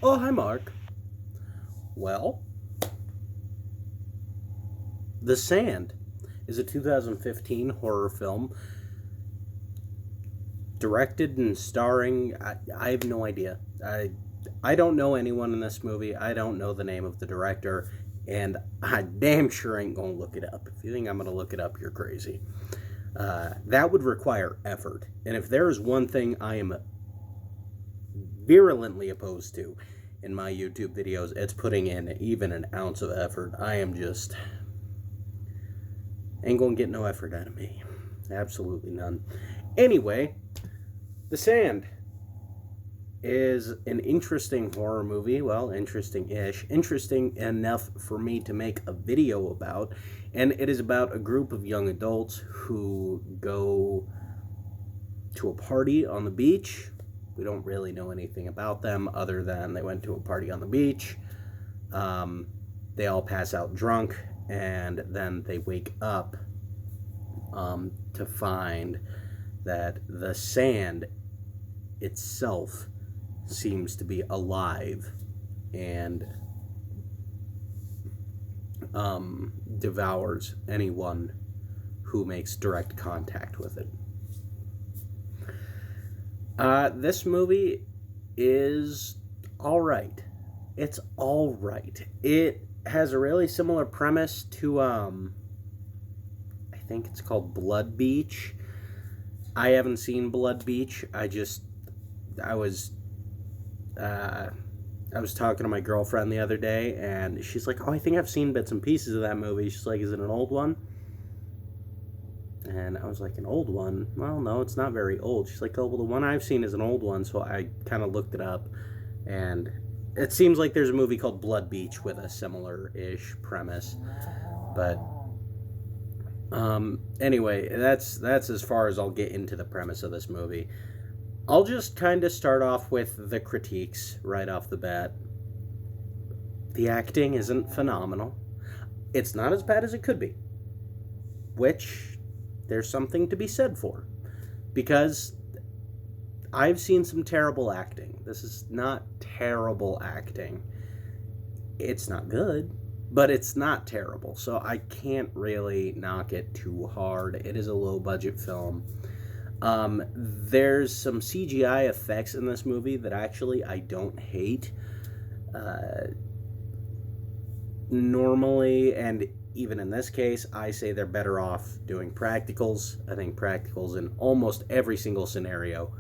Oh, hi, Mark. Well, The Sand is a 2015 horror film directed and starring. I have no idea. I don't know anyone in this movie. I don't know the name of the director, and I damn sure ain't gonna look it up. If you think I'm gonna look it up, you're crazy. That would require effort, and if there is one thing I am virulently opposed to in my YouTube videos, it's putting in even an ounce of effort. I am just ain't gonna get no effort out of me. Absolutely none. Anyway, The Sand is an interesting horror movie. Well, interesting-ish. Interesting enough for me to make a video about. And it is about a group of young adults who go to a party on the beach. We don't really know anything about them other than they went to a party on the beach. They all pass out drunk, and then they wake up to find that the sand itself seems to be alive and devours anyone who makes direct contact with it. This movie is all right. It's all right. It has a really similar premise to I think it's called Blood Beach. I haven't seen Blood Beach. I was I was talking to my girlfriend the other day, and she's like, "Oh, I think I've seen bits and pieces of that movie." She's like, "Is it an old one?" And I was like, "An old one? Well, no, it's not very old." She's like, "Oh, well, the one I've seen is an old one." So I kind of looked it up, and it seems like there's a movie called Blood Beach with a similar-ish premise. But anyway, that's as far as I'll get into the premise of this movie. I'll just kind of start off with the critiques right off the bat. The acting isn't phenomenal. It's not as bad as it could be, which there's something to be said for, because I've seen some terrible acting. This is not terrible acting. It's not good, but it's not terrible, so I can't really knock it too hard. It is a low-budget film. There's some CGI effects in this movie that actually I don't hate. Normally, and even in this case, I say they're better off doing practicals. I think practicals in almost every single scenario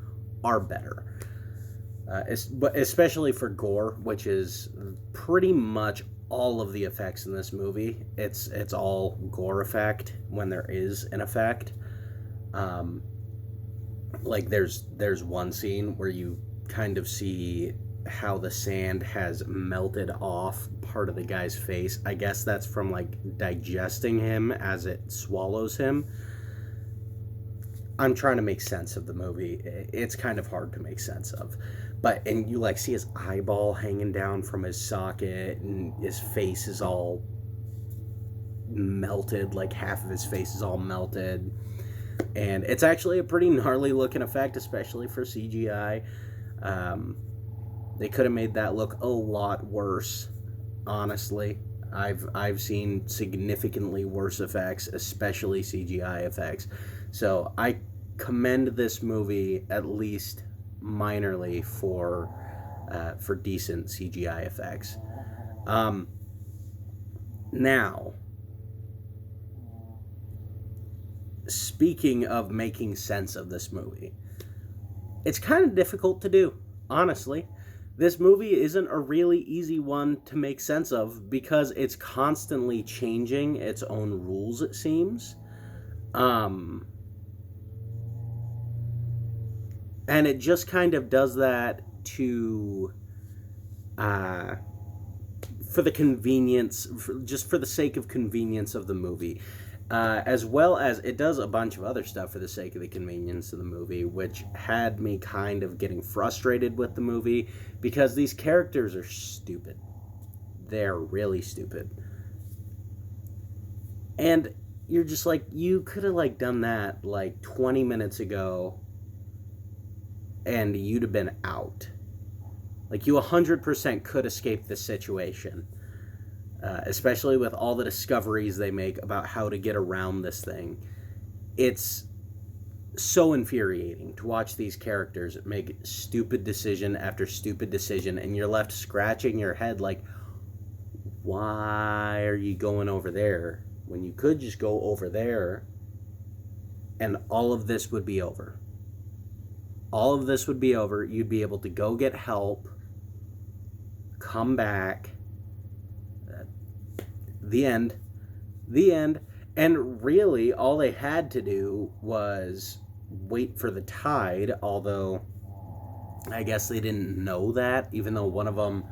are better. But especially for gore, which is pretty much all of the effects in this movie. It's all gore effect when there is an effect. Like there's one scene where you kind of see how the sand has melted off part of the guy's face. I guess that's from like digesting him as it swallows him. I'm trying to make sense of the movie. It's kind of hard to make sense of. And you like see his eyeball hanging down from his socket, and his face is all melted, like half of his face is all melted. And it's actually a pretty gnarly looking effect, especially for CGI. They could have made that look a lot worse, honestly. I've seen significantly worse effects, especially CGI effects. So I commend this movie at least minorly for decent CGI effects. Now, speaking of making sense of this movie, it's kind of difficult to do, honestly. This movie isn't a really easy one to make sense of because it's constantly changing its own rules, it seems. And it just kind of does that to for the convenience, just for the sake of convenience of the movie. As well as it does a bunch of other stuff for the sake of the convenience of the movie, which had me kind of getting frustrated with the movie because these characters are stupid. They're really stupid. And you're just like, you could have like done that like 20 minutes ago and you'd have been out. Like, you 100% could escape this situation, especially with all the discoveries they make about how to get around this thing. It's so infuriating to watch these characters make stupid decision after stupid decision, and you're left scratching your head like, why are you going over there when you could just go over there and all of this would be over? All of this would be over. You'd be able to go get help, come back. The end. The end. And really, all they had to do was wait for the tide, although I guess they didn't know that, even though one of them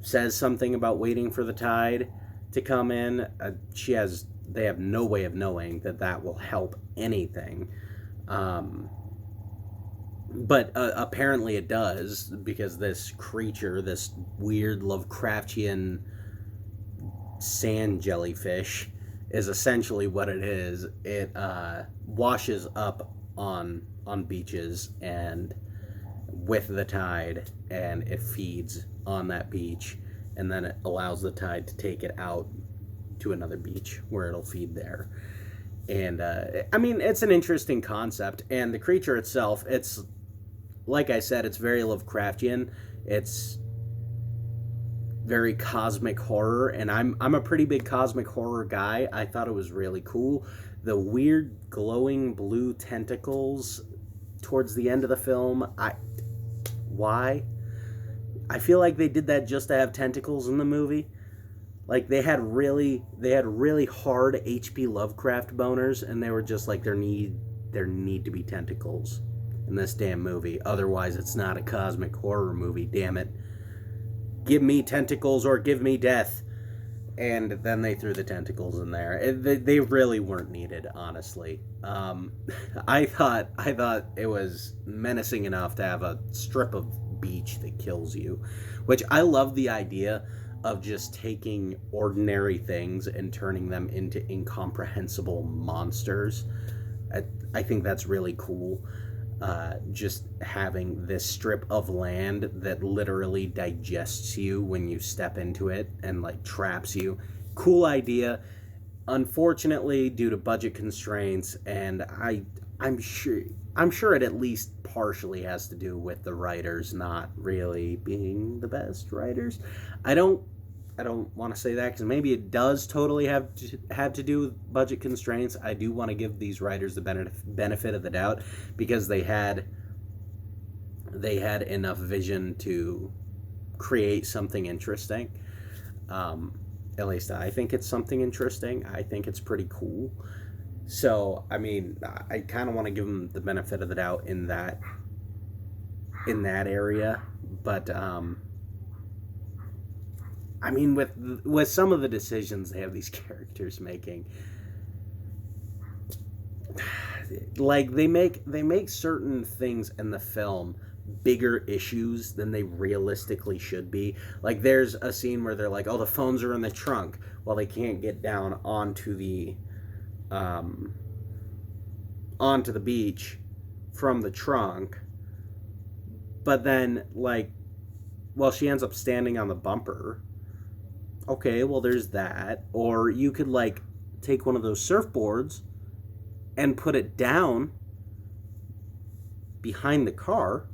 says something about waiting for the tide to come in. They have no way of knowing that will help anything. But apparently it does, because this creature, this weird Lovecraftian sand jellyfish, is essentially what it is. It washes up on beaches and with the tide, and it feeds on that beach, and then it allows the tide to take it out to another beach where it'll feed there. And I mean, it's an interesting concept, and the creature itself, it's like I said, it's very Lovecraftian. It's very cosmic horror, and I'm a pretty big cosmic horror guy. I thought it was really cool. The weird glowing blue tentacles towards the end of the film, why? I feel like they did that just to have tentacles in the movie. Like, they had really hard H.P. Lovecraft boners, and they were just like, there need to be tentacles in this damn movie. Otherwise, it's not a cosmic horror movie, damn it. Give me tentacles or give me death. And then they threw the tentacles in there. They really weren't needed, honestly. I thought it was menacing enough to have a strip of beach that kills you, which I love the idea of just taking ordinary things and turning them into incomprehensible monsters. I think that's really cool. Just having this strip of land that literally digests you when you step into it and like traps you. Cool idea. Unfortunately, due to budget constraints, and I'm sure it at least partially has to do with the writers not really being the best writers. I don't want to say that, because maybe it does totally have to do with budget constraints. I do want to give these writers the benefit of the doubt, because they had enough vision to create something interesting. At least I think it's something interesting. I think it's pretty cool. So, I mean, I kind of want to give them the benefit of the doubt in that area. But I mean, with some of the decisions they have these characters making, like they make certain things in the film bigger issues than they realistically should be. Like, there's a scene where they're like, oh, the phones are in the trunk. Well, they can't get down onto the beach from the trunk. But then, like, well, she ends up standing on the bumper. Okay, well, there's that. Or you could, like, take one of those surfboards and put it down behind the car.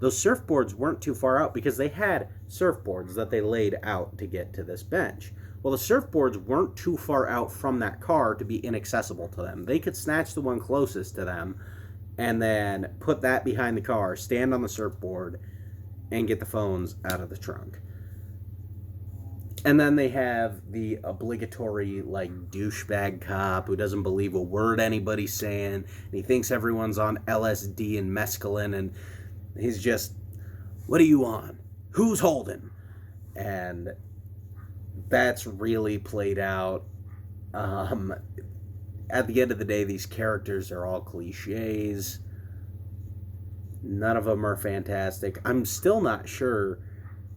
Those surfboards weren't too far out, because they had surfboards that they laid out to get to this bench. Well, the surfboards weren't too far out from that car to be inaccessible to them. They could snatch the one closest to them and then put that behind the car, stand on the surfboard, and get the phones out of the trunk. And then they have the obligatory, like, douchebag cop who doesn't believe a word anybody's saying, and he thinks everyone's on LSD and mescaline, and he's just, what are you on? Who's holding? And that's really played out. At the end of the day, these characters are all cliches. None of them are fantastic. I'm still not sure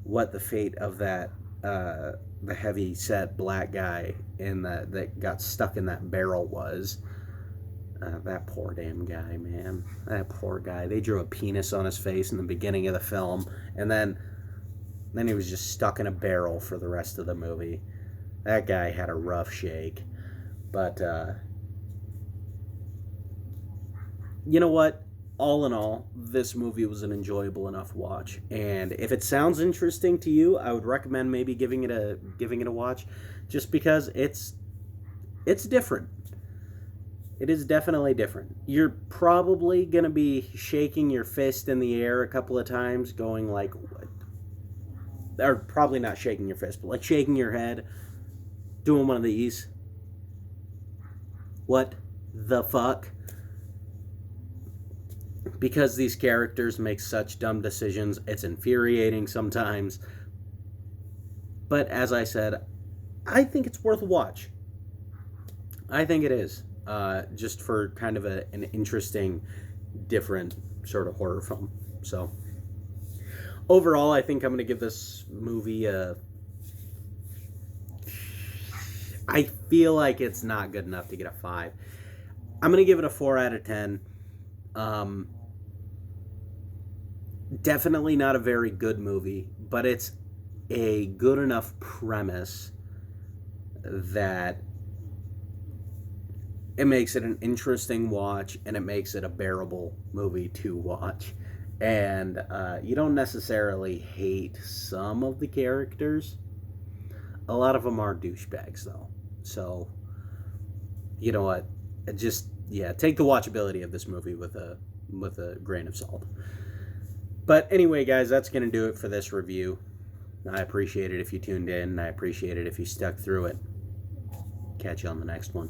what the fate of that the heavy set black guy that got stuck in that barrel was. That poor damn guy, man. That poor guy. They drew a penis on his face in the beginning of the film, and then he was just stuck in a barrel for the rest of the movie. That guy had a rough shake. But, you know what? All in all, this movie was an enjoyable enough watch. And if it sounds interesting to you, I would recommend maybe giving it a watch, just because it's different. It is definitely different. You're probably going to be shaking your fist in the air a couple of times, going like, or probably not shaking your fist, but like shaking your head, doing one of these. What the fuck? Because these characters make such dumb decisions, it's infuriating sometimes. But as I said, I think it's worth a watch. I think it is. Just for kind of an interesting, different sort of horror film. So, overall, I think I'm going to give this movie I feel like it's not good enough to get a 5. I'm going to give it a 4 out of 10. Definitely not a very good movie, but it's a good enough premise that it makes it an interesting watch, and it makes it a bearable movie to watch. And you don't necessarily hate some of the characters. A lot of them are douchebags, though. So, you know what? Just, yeah, take the watchability of this movie with a grain of salt. But anyway, guys, that's going to do it for this review. I appreciate it if you tuned in. I appreciate it if you stuck through it. Catch you on the next one.